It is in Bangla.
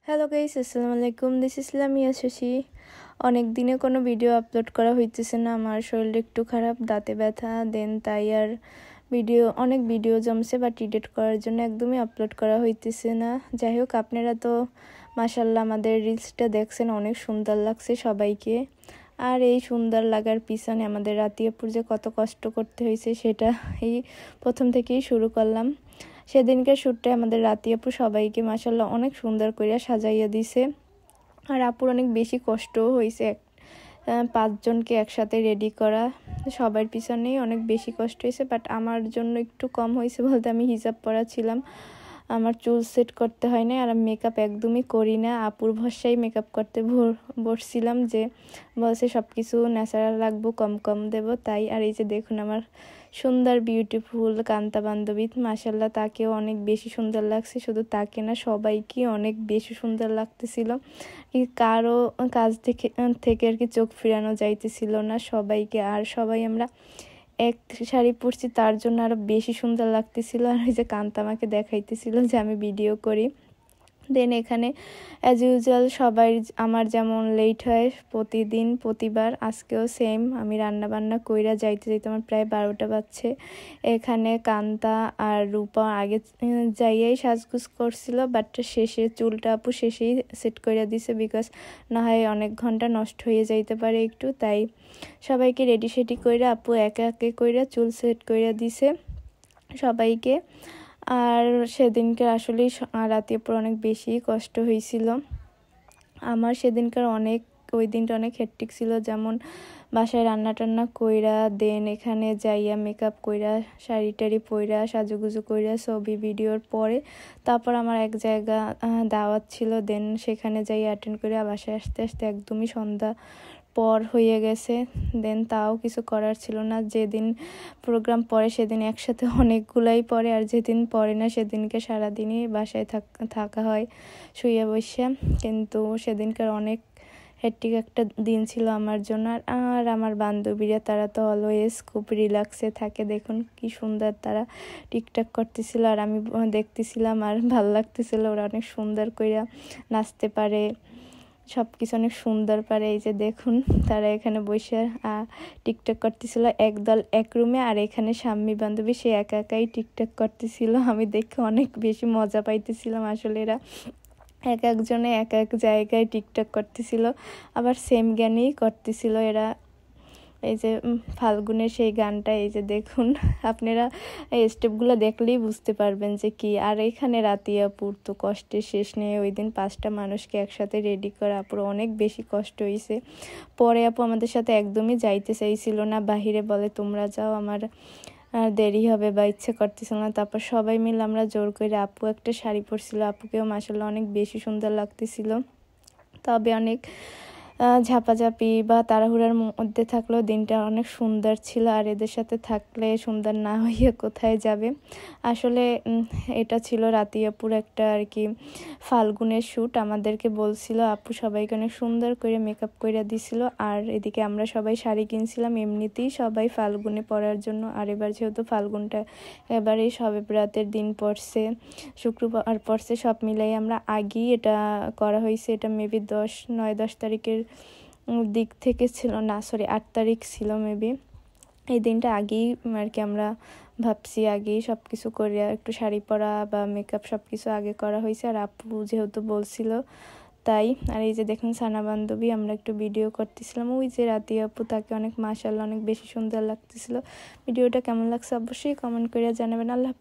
হ্যালো গাইস, আসসালামু আলাইকুম। This is Lamia Shashi. অনেক দিনে কোনো ভিডিও আপলোড করা হইতেছে না, আমার শরীরটা একটু খারাপ, দাঁতে ব্যথা তাই আর অনেক ভিডিও জমছে বাট এডিট করার জন্য একদমই আপলোড করা হইতেছে না। যাই হোক, আপনারা তো মাশাল্লাহ আমাদের রিলসটা দেখছেন, অনেক সুন্দর লাগছে সবাইকে। আর এই সুন্দর লাগার পিছনে আমাদের রাতিয়াপুর যে কত কষ্ট করতে হয়েছে সেটা এই প্রথম থেকেই শুরু করলাম। সেদিনকার শ্যুটটা আমাদের রাতিয়াপু সবাইকে মাশাল্লাহ অনেক সুন্দর করে সাজাইয়া দিছে। আর আপুর অনেক বেশি কষ্টও হয়েছে, 5 জনকে একসাথে রেডি করা, সবার পিছনেই অনেক বেশি কষ্ট হয়েছে। বাট আমার জন্য একটু কম হয়েছে বলতে, আমি হিজাব পরা ছিলাম, আমার চুল সেট করতে হয় না, আর আমি মেকআপ একদমই করি না। আপুর ভরসায় মেকআপ করতে বসছিলাম, যে বলছে সব কিছু ন্যাচারাল লাগবো, কম কম দেব তাই। আর এই যে দেখুন আমার সুন্দর বিউটিফুল কান্তা বান্ধবী, মাশাল্লাহ তাকেও অনেক বেশি সুন্দর লাগছে। শুধু তাকে না, সবাইকে অনেক বেশি সুন্দর লাগতেছিল। কারো কাজ থেকে আর কি চোখ ফিরানো যাইতেছিল না সবাইকে। আর সবাই আমরা এক শাড়ি পরছি, তার জন্য আরো বেশি সুন্দর লাগতেছিল। আর ওই যে কান্তা আমাকে দেখাইতেছিল যে আমি ভিডিও করি। দেন এখানে অ্যাজ ইউজুয়াল সবাই আমার যেমন লেট হয় প্রতিবার, আজকেও সেম। আমি রান্না বান্না কইরা যাইতে আমার প্রায় 12টা বাজছে। এখানে কান্তা আর রূপা আগে যাইয়াই সাজগুজ করছিল, বাট শেষে চুলটা আপু শেষেই সেট করে দিছে, বিকজ না হয় অনেক ঘন্টা নষ্ট হয়ে যাইতে পারে একটু। তাই সবাইকে রেডি সেডি কইরা আপু একে একে কইরা চুল সেট কইরা দিছে সবাইকে। আর সেদিনকে আসলেই রাতিয়াপুর অনেক বেশি কষ্ট হয়েছিল আমার। ওই দিনটা অনেক হেক্টিক ছিল, যেমন বাসায় রান্না টান্না কইরা, দেন এখানে যাইয়া মেকআপ কইরা, শাড়ি টাড়ি পইরা, সাজুগুজু কইরা, ছবি ভিডিওর পরে তারপর আমার এক জায়গা দাওয়াত ছিল, দেন সেখানে যাই অ্যাটেন্ড করে বাসায় আসতে আসতে একদমই সন্ধ্যা পর হয়ে গেছে। দেন তাও কিছু করার ছিল না, যেদিন প্রোগ্রাম পরে সেদিন একসাথে অনেকগুলাই পরে, আর যেদিন পরে না সেদিনকে সারাদিনই বাসায় থাকা হয় শুয়ে বসে। কিন্তু সেদিনকার অনেক হেক্টিক একটা দিন ছিল আমার জন্য। আর আমার বান্ধবীরা তারা তো অলওয়েজ খুব রিল্যাক্সে থাকে, দেখুন কি সুন্দর তারা টিকটক করতেছিল আর আমি দেখতেছিলাম, আর ভালো লাগতেছিল। ওরা অনেক সুন্দর করে নাচতে পারে, সব কিছু অনেক সুন্দর পারে। এই যে দেখুন তারা এখানে বসে টিকটক করতেছিল একদল এক রুমে, আর এখানে স্বামী বান্ধবী সে একা একাই টিকটক করতেছিল। আমি দেখে অনেক বেশি মজা পাইতেছিলাম। আসলে এরা একজনে এক এক জায়গায় টিকটক করতেছিল, আবার সেম গানেই করতেছিল এরা। এই যে ফাল্গুনের সেই গানটা, এই যে দেখুন আপনারা এই স্টেপগুলো দেখলেই বুঝতে পারবেন যে কি। আর এখানে রাতিয়াপুর তো কষ্টের শেষ নেই, ওই দিন 5টা মানুষকে একসাথে রেডি করা আপুর অনেক বেশি কষ্ট হয়েছে। পরে আপু আমাদের সাথে একদমই যাইতে চাইছিল না, বাহিরে বলে তোমরা যাও, আমার দেরি হবে বা ইচ্ছে করতেছিল না। তারপর সবাই মিলে আমরা জোর করে, আপু একটা শাড়ি পরছিল, আপুকেও মাসাল্লাহ অনেক বেশি সুন্দর লাগতেছিল। তবে অনেক ঝাপাঝাপি বা তাড়াহুড়ার মধ্যে থাকলেও দিনটা অনেক সুন্দর ছিল। আর এদের সাথে থাকলে সুন্দর না হইয়া কোথায় যাবে। আসলে এটা ছিল রাতিয়াপুর একটা আর কি ফাল্গুনের শ্যুট। আমাদেরকে বলছিল আপু সবাইকে অনেক সুন্দর করে মেকআপ করে দিছিল। আর এদিকে আমরা সবাই শাড়ি কিনছিলাম এমনিতেই সবাই ফাল্গুনে পরার জন্য। আর এবার যেহেতু ফাল্গুনটা এবারেই শবে বরাতের দিন পড়ছে, শুক্রবার পড়ছে, সব মিলাই আমরা আগেই এটা করা হয়েছে। এটা মেবি 9-10 তারিখের দিক থেকে ছিল না, সরি 8 তারিখ ছিল মেবি। এই দিনটা আগেই আর কি আমরা ভাবছি, আগেই সব কিছু করে একটু শাড়ি পরা বা মেকআপ সব কিছু আগে করা হয়েছে। আর আপু যেহেতু বলছিল তাই। আর এই যে দেখুন সানা বান্ধবী, আমরা একটু ভিডিও করতেছিলাম, ওই যে রাতিয়া আপু, তাকে অনেক মাশাআল্লাহ অনেক বেশি সুন্দর লাগতেছিল। ভিডিওটা কেমন লাগছে অবশ্যই কমেন্ট করে জানাবেন। আল্লাহ।